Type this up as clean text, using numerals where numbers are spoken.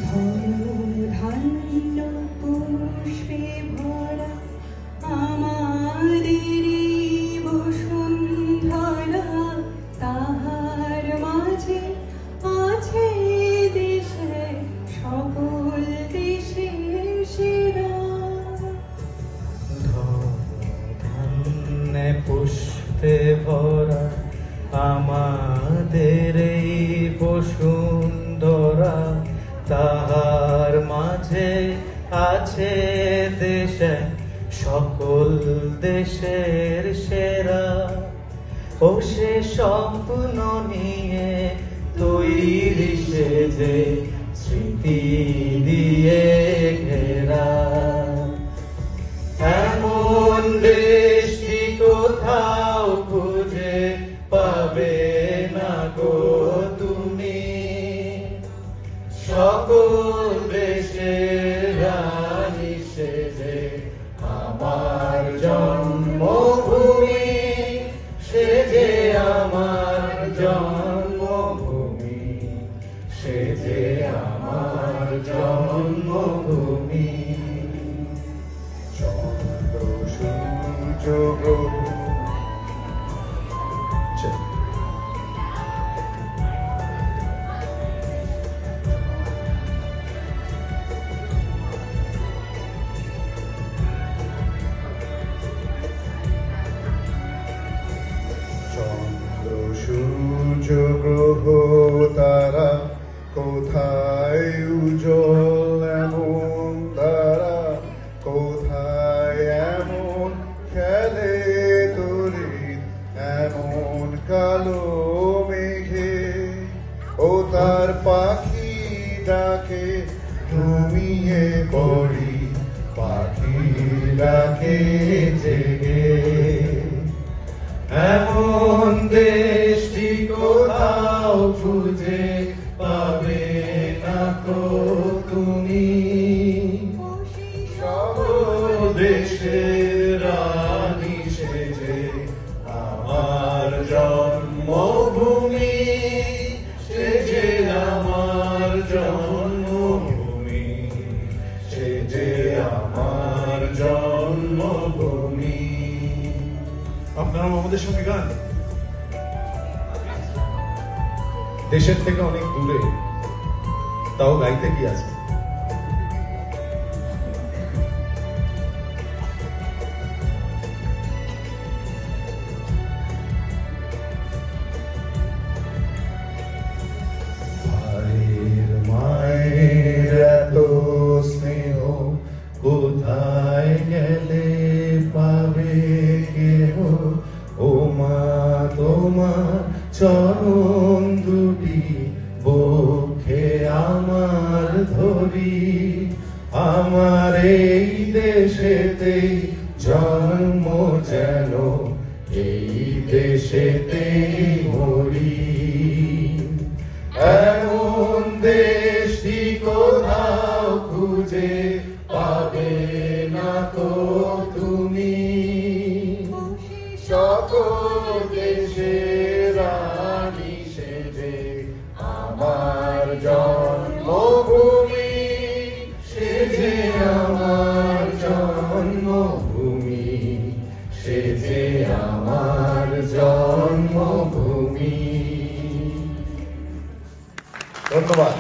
ধন্য পুষ্পে ভরা আমাদের বসুন্ধরা, তাহার মাঝে আছে দেশে সকল দেশের সেরা। ধন্য পুষ্পে ভরা আমাদের এই বসুন্ধরা, তাহার মাঝে আছে দেশে সকল দেশের সেরা। ও সে স্বপ্ন নিয়ে তৈরি সেজে স্মৃতি দিয়ে ঘেরা, এমন দেশটি কোথাও খুঁজে পাবে না গো তুমি। সকল দেশের রানী সেজে আমার জন্মভূমি, সেজে আমার জন্মভূমি, সেজে আমার জন্মভূমি। চন্দ্র সূর্য গ্রহ সূর্য গ্রহ তারা কোথায় উজ্জ্বল এমন তারা, কোথায় এমন খেলে তড়িৎ এমন কালো মেঘে। ও তার পাখি ডাকে ঘুমিয়ে পড়ি, পাখি ডাকে জেগে। এমন দেশটি কোথাও খুঁজে পাবে না তো তুমি। সকল দেশের রানী সেজে আমার জন্মভূমি, সেজে আমার জন্মভূমি, সেজে আমার জন্মভূমি। আপনারা আমাদের সঙ্গে গান। দেশের থেকে অনেক দূরে, তাও গাইতে কি আছে। ভাইয়ের মায়ের এত স্নেহ কোথায় গেলে পাবে কেহ। ও মা তোমার চরণ দুটি বক্ষে আমার ধরি, আমার এই দেশেতেই জন্ম যেন এই দেশেতেই মরি। এমন দেশটি কোথাও খুঁজে পাবে না তো তুমি। সকল দেশের রানী সেজে আমার জন্মভূমি, সেজে আমার জন্মভূমি, সেজে আমার জন্মভূমি। ধন্যবাদ।